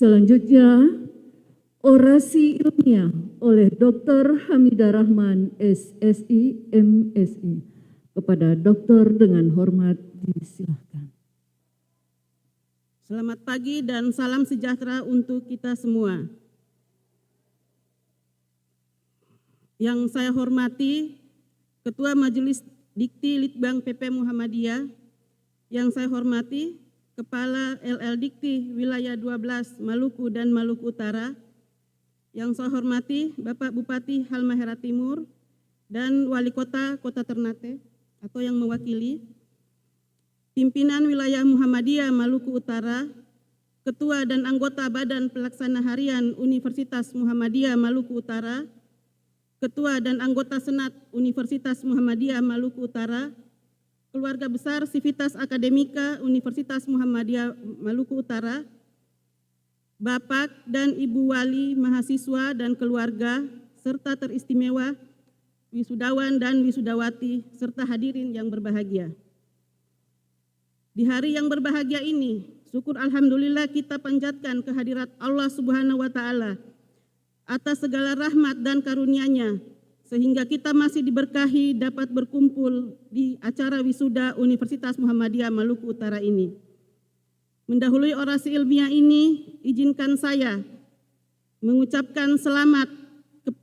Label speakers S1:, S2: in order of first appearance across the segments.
S1: Selanjutnya, orasi ilmiah oleh Dr. Hamidah Rahman, SSI, MSI. Kepada dokter dengan hormat disilahkan.
S2: Selamat pagi dan salam sejahtera untuk kita semua. Yang saya hormati Ketua Majelis Dikti Litbang PP Muhammadiyah, yang saya hormati Kepala LL Dikti Wilayah 12 Maluku dan Maluku Utara, yang saya hormati Bapak Bupati Halmahera Timur dan Wali Kota Kota Ternate atau yang mewakili, pimpinan wilayah Muhammadiyah Maluku Utara, Ketua dan anggota Badan Pelaksana Harian Universitas Muhammadiyah Maluku Utara, Ketua dan anggota Senat Universitas Muhammadiyah Maluku Utara, keluarga besar Sivitas Akademika Universitas Muhammadiyah Maluku Utara, Bapak dan Ibu Wali mahasiswa dan keluarga, serta teristimewa wisudawan dan wisudawati, serta hadirin yang berbahagia. Di hari yang berbahagia ini, syukur alhamdulillah kita panjatkan kehadirat Allah Subhanahu wa Ta'ala atas segala rahmat dan karunia-Nya, sehingga kita masih diberkahi dapat berkumpul di acara wisuda Universitas Muhammadiyah Maluku Utara ini. Mendahului orasi ilmiah ini, izinkan saya mengucapkan selamat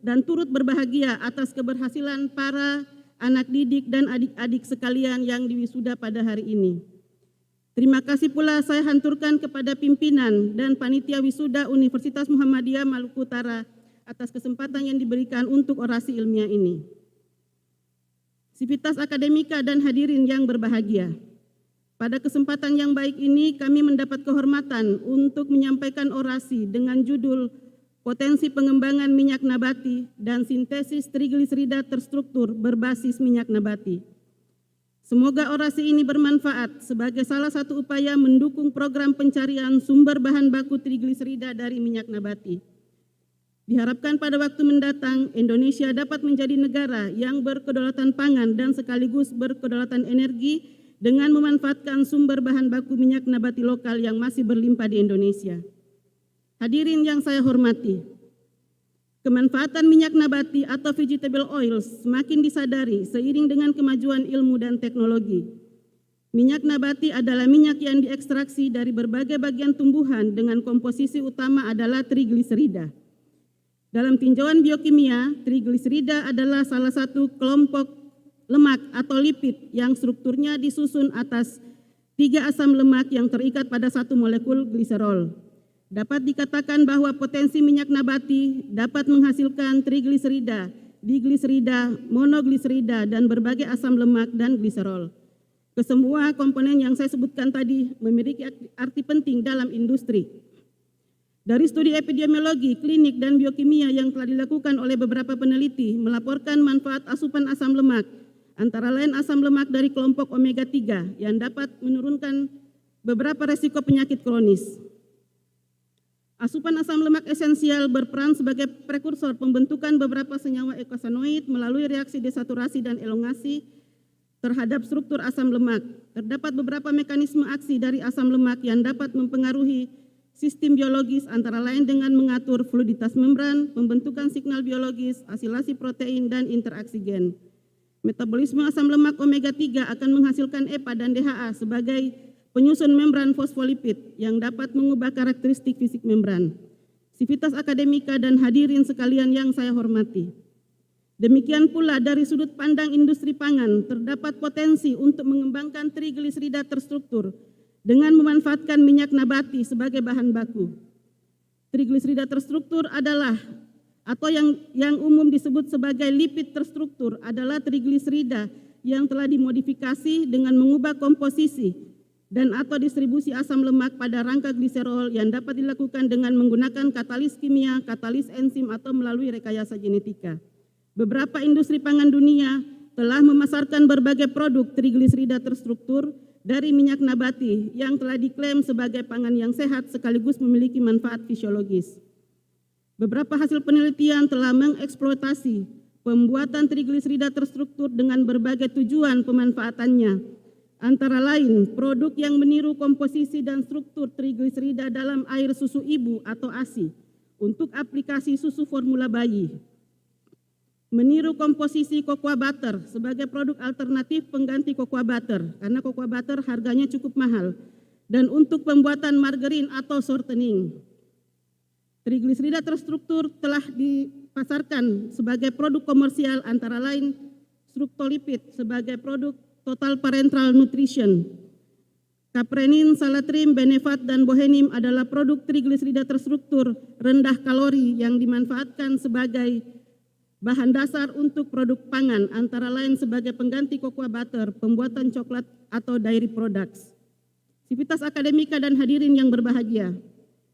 S2: dan turut berbahagia atas keberhasilan para anak didik dan adik-adik sekalian yang diwisuda pada hari ini. Terima kasih pula saya hanturkan kepada pimpinan dan panitia wisuda Universitas Muhammadiyah Maluku Utara atas kesempatan yang diberikan untuk orasi ilmiah ini. Sivitas Akademika dan hadirin yang berbahagia, pada kesempatan yang baik ini kami mendapat kehormatan untuk menyampaikan orasi dengan judul Potensi Pengembangan Minyak Nabati dan Sintesis Trigliserida Terstruktur Berbasis Minyak Nabati. Semoga orasi ini bermanfaat sebagai salah satu upaya mendukung program pencarian sumber bahan baku trigliserida dari minyak nabati. Diharapkan pada waktu mendatang, Indonesia dapat menjadi negara yang berkedaulatan pangan dan sekaligus berkedaulatan energi dengan memanfaatkan sumber bahan baku minyak nabati lokal yang masih berlimpah di Indonesia. Hadirin yang saya hormati, kemanfaatan minyak nabati atau vegetable oil semakin disadari seiring dengan kemajuan ilmu dan teknologi. Minyak nabati adalah minyak yang diekstraksi dari berbagai bagian tumbuhan dengan komposisi utama adalah trigliserida. Dalam tinjauan biokimia, trigliserida adalah salah satu kelompok lemak atau lipid yang strukturnya disusun atas 3 asam lemak yang terikat pada satu molekul gliserol. Dapat dikatakan bahwa potensi minyak nabati dapat menghasilkan trigliserida, digliserida, monogliserida, dan berbagai asam lemak dan gliserol. Kesemua komponen yang saya sebutkan tadi memiliki arti penting dalam industri. Dari studi epidemiologi, klinik, dan biokimia yang telah dilakukan oleh beberapa peneliti melaporkan manfaat asupan asam lemak, antara lain asam lemak dari kelompok omega 3 yang dapat menurunkan beberapa resiko penyakit kronis. Asupan asam lemak esensial berperan sebagai prekursor pembentukan beberapa senyawa eikosanoid melalui reaksi desaturasi dan elongasi terhadap struktur asam lemak. Terdapat beberapa mekanisme aksi dari asam lemak yang dapat mempengaruhi sistem biologis antara lain dengan mengatur fluiditas membran, pembentukan signal biologis, asilasi protein, dan interaksi gen. Metabolisme asam lemak omega 3 akan menghasilkan EPA dan DHA sebagai penyusun membran fosfolipid yang dapat mengubah karakteristik fisik membran. Sivitas Akademika dan hadirin sekalian yang saya hormati. Demikian pula dari sudut pandang industri pangan, terdapat potensi untuk mengembangkan trigliserida terstruktur dengan memanfaatkan minyak nabati sebagai bahan baku. Trigliserida terstruktur adalah atau yang umum disebut sebagai lipid terstruktur adalah trigliserida yang telah dimodifikasi dengan mengubah komposisi dan atau distribusi asam lemak pada rangka gliserol yang dapat dilakukan dengan menggunakan katalis kimia, katalis enzim, atau melalui rekayasa genetika. Beberapa industri pangan dunia telah memasarkan berbagai produk trigliserida terstruktur dari minyak nabati yang telah diklaim sebagai pangan yang sehat sekaligus memiliki manfaat fisiologis. Beberapa hasil penelitian telah mengeksploitasi pembuatan trigliserida terstruktur dengan berbagai tujuan pemanfaatannya, antara lain produk yang meniru komposisi dan struktur trigliserida dalam air susu ibu atau ASI untuk aplikasi susu formula bayi, meniru komposisi cocoa butter sebagai produk alternatif pengganti cocoa butter karena cocoa butter harganya cukup mahal, dan untuk pembuatan margarin atau shortening. Trigliserida terstruktur telah dipasarkan sebagai produk komersial antara lain Structolipid sebagai produk Total Parenteral Nutrition. Caprenin, Salatrim, Benefat, dan Bohenim adalah produk trigliserida terstruktur rendah kalori yang dimanfaatkan sebagai bahan dasar untuk produk pangan antara lain sebagai pengganti cocoa butter, pembuatan coklat atau dairy products. Sivitas akademika dan hadirin yang berbahagia,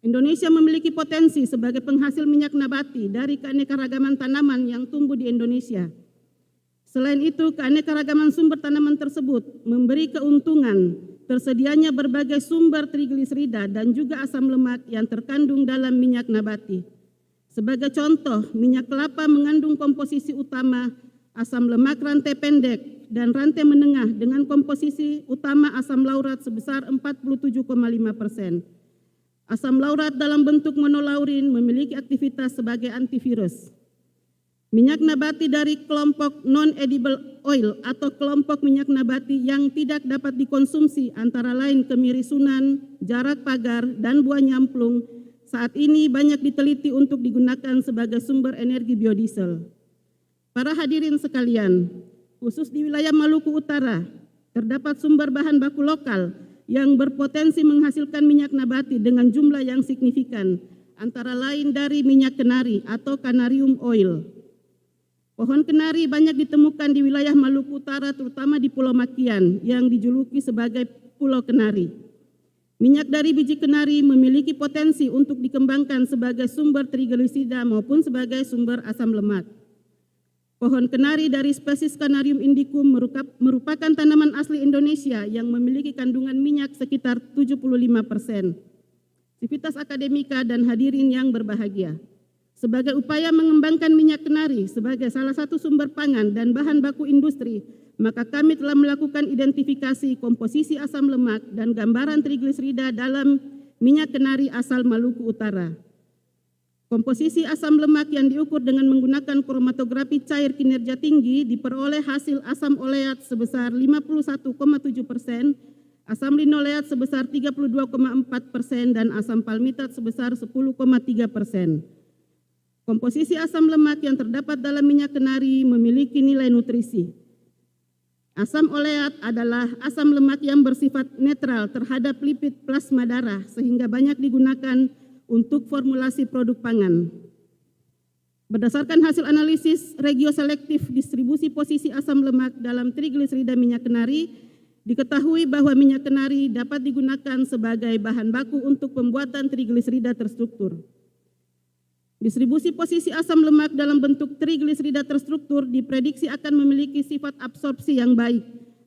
S2: Indonesia memiliki potensi sebagai penghasil minyak nabati dari keanekaragaman tanaman yang tumbuh di Indonesia. Selain itu, keanekaragaman sumber tanaman tersebut memberi keuntungan tersedianya berbagai sumber trigliserida dan juga asam lemak yang terkandung dalam minyak nabati. Sebagai contoh, minyak kelapa mengandung komposisi utama asam lemak rantai pendek dan rantai menengah dengan komposisi utama asam laurat sebesar 47,5%. Asam laurat dalam bentuk monolaurin memiliki aktivitas sebagai antivirus. Minyak nabati dari kelompok non-edible oil atau kelompok minyak nabati yang tidak dapat dikonsumsi antara lain kemiri sunan, jarak pagar, dan buah nyamplung saat ini banyak diteliti untuk digunakan sebagai sumber energi biodiesel. Para hadirin sekalian, khusus di wilayah Maluku Utara, terdapat sumber bahan baku lokal yang berpotensi menghasilkan minyak nabati dengan jumlah yang signifikan, antara lain dari minyak kenari atau Canarium oil. Pohon kenari banyak ditemukan di wilayah Maluku Utara, terutama di Pulau Makian yang dijuluki sebagai Pulau Kenari. Minyak dari biji kenari memiliki potensi untuk dikembangkan sebagai sumber trigliserida maupun sebagai sumber asam lemak. Pohon kenari dari spesies Canarium indicum merupakan tanaman asli Indonesia yang memiliki kandungan minyak sekitar 75%. Sivitas akademika dan hadirin yang berbahagia, sebagai upaya mengembangkan minyak kenari sebagai salah satu sumber pangan dan bahan baku industri, maka kami telah melakukan identifikasi komposisi asam lemak dan gambaran trigliserida dalam minyak kenari asal Maluku Utara. Komposisi asam lemak yang diukur dengan menggunakan kromatografi cair kinerja tinggi diperoleh hasil asam oleat sebesar 51,7%, asam linoleat sebesar 32,4% dan asam palmitat sebesar 10,3%. Komposisi asam lemak yang terdapat dalam minyak kenari memiliki nilai nutrisi. Asam oleat adalah asam lemak yang bersifat netral terhadap lipid plasma darah sehingga banyak digunakan untuk formulasi produk pangan. Berdasarkan hasil analisis regioselektif distribusi posisi asam lemak dalam trigliserida minyak kenari, diketahui bahwa minyak kenari dapat digunakan sebagai bahan baku untuk pembuatan trigliserida terstruktur. Distribusi posisi asam lemak dalam bentuk trigliserida terstruktur diprediksi akan memiliki sifat absorpsi yang baik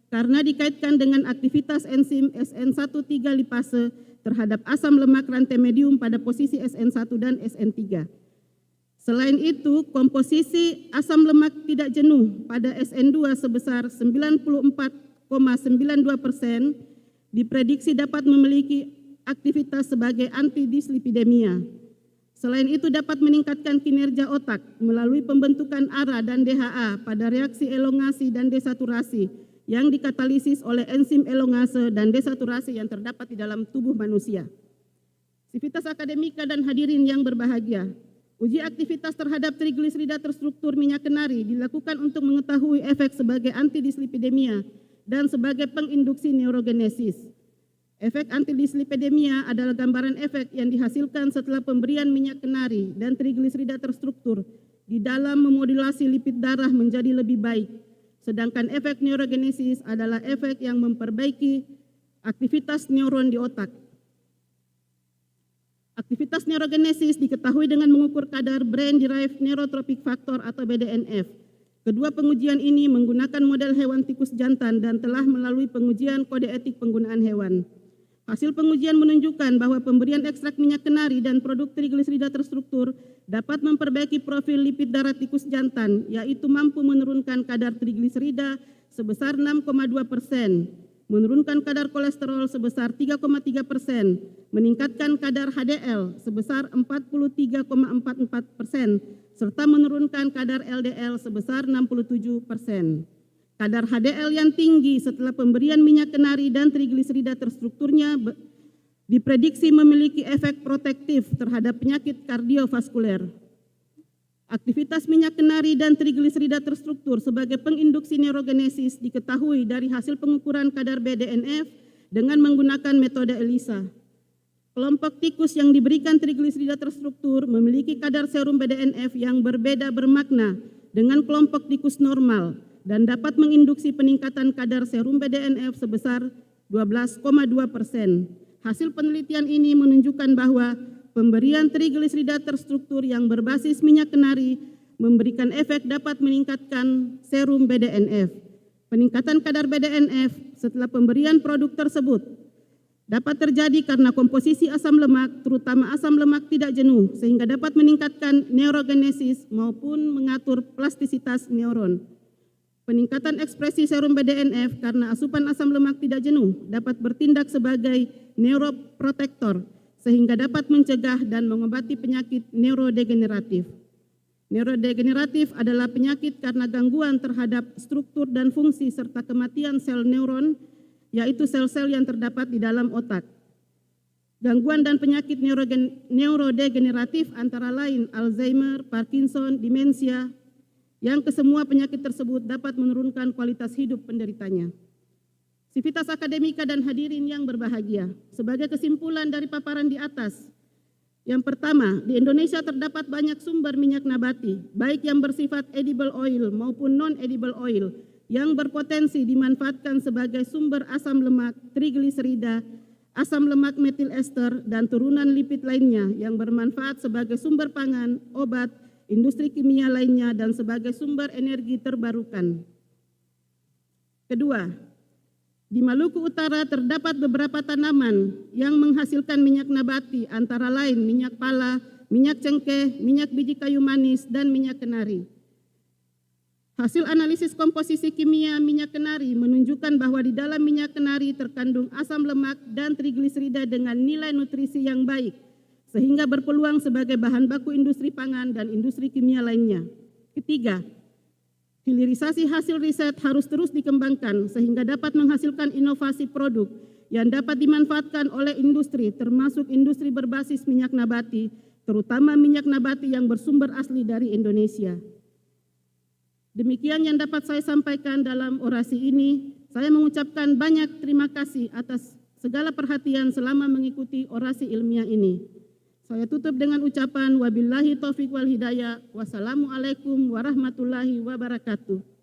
S2: karena dikaitkan dengan aktivitas enzim SN1,3 lipase terhadap asam lemak rantai medium pada posisi SN1 dan SN3. Selain itu, komposisi asam lemak tidak jenuh pada SN2 sebesar 94,92% diprediksi dapat memiliki aktivitas sebagai antidislipidemia. Selain itu dapat meningkatkan kinerja otak melalui pembentukan ARA dan DHA pada reaksi elongasi dan desaturasi yang dikatalisis oleh enzim elongase dan desaturasi yang terdapat di dalam tubuh manusia. Sivitas akademika dan hadirin yang berbahagia, uji aktivitas terhadap trigliserida terstruktur minyak kenari dilakukan untuk mengetahui efek sebagai antidislipidemia dan sebagai penginduksi neurogenesis. Efek antidislipidemia adalah gambaran efek yang dihasilkan setelah pemberian minyak kenari dan trigliserida terstruktur di dalam memodulasi lipid darah menjadi lebih baik. Sedangkan efek neurogenesis adalah efek yang memperbaiki aktivitas neuron di otak. Aktivitas neurogenesis diketahui dengan mengukur kadar Brain Derived Neurotrophic Factor atau BDNF. Kedua pengujian ini menggunakan model hewan tikus jantan dan telah melalui pengujian kode etik penggunaan hewan. Hasil pengujian menunjukkan bahwa pemberian ekstrak minyak kenari dan produk trigliserida terstruktur dapat memperbaiki profil lipid darah tikus jantan, yaitu mampu menurunkan kadar trigliserida sebesar 6,2%, menurunkan kadar kolesterol sebesar 3,3%, meningkatkan kadar HDL sebesar 43,44%, serta menurunkan kadar LDL sebesar 67%. Kadar HDL yang tinggi setelah pemberian minyak kenari dan trigliserida terstrukturnya diprediksi memiliki efek protektif terhadap penyakit kardiovaskuler. Aktivitas minyak kenari dan trigliserida terstruktur sebagai penginduksi neurogenesis diketahui dari hasil pengukuran kadar BDNF dengan menggunakan metode ELISA. Kelompok tikus yang diberikan trigliserida terstruktur memiliki kadar serum BDNF yang berbeda bermakna dengan kelompok tikus normal dan dapat menginduksi peningkatan kadar serum BDNF sebesar 12,2%. Hasil penelitian ini menunjukkan bahwa pemberian trigliserida terstruktur yang berbasis minyak kenari memberikan efek dapat meningkatkan serum BDNF. Peningkatan kadar BDNF setelah pemberian produk tersebut dapat terjadi karena komposisi asam lemak, terutama asam lemak tidak jenuh, sehingga dapat meningkatkan neurogenesis maupun mengatur plastisitas neuron. Peningkatan ekspresi serum BDNF karena asupan asam lemak tidak jenuh dapat bertindak sebagai neuroprotektor, sehingga dapat mencegah dan mengobati penyakit neurodegeneratif. Neurodegeneratif adalah penyakit karena gangguan terhadap struktur dan fungsi serta kematian sel neuron, yaitu sel-sel yang terdapat di dalam otak. Gangguan dan penyakit neurodegeneratif antara lain Alzheimer, Parkinson, demensia, yang kesemua penyakit tersebut dapat menurunkan kualitas hidup penderitanya. Sivitas akademika dan hadirin yang berbahagia, sebagai kesimpulan dari paparan di atas, yang pertama, di Indonesia terdapat banyak sumber minyak nabati, baik yang bersifat edible oil maupun non-edible oil, yang berpotensi dimanfaatkan sebagai sumber asam lemak, trigliserida, asam lemak metil ester, dan turunan lipid lainnya yang bermanfaat sebagai sumber pangan, obat, industri kimia lainnya, dan sebagai sumber energi terbarukan. Kedua, di Maluku Utara terdapat beberapa tanaman yang menghasilkan minyak nabati, antara lain minyak pala, minyak cengkeh, minyak biji kayu manis, dan minyak kenari. Hasil analisis komposisi kimia minyak kenari menunjukkan bahwa di dalam minyak kenari terkandung asam lemak dan trigliserida dengan nilai nutrisi yang baik, sehingga berpeluang sebagai bahan baku industri pangan dan industri kimia lainnya. Ketiga, hilirisasi hasil riset harus terus dikembangkan sehingga dapat menghasilkan inovasi produk yang dapat dimanfaatkan oleh industri, termasuk industri berbasis minyak nabati, terutama minyak nabati yang bersumber asli dari Indonesia. Demikian yang dapat saya sampaikan dalam orasi ini. Saya mengucapkan banyak terima kasih atas segala perhatian selama mengikuti orasi ilmiah ini. Saya tutup dengan ucapan wabillahi taufiq wal hidayah. Wassalamualaikum warahmatullahi wabarakatuh.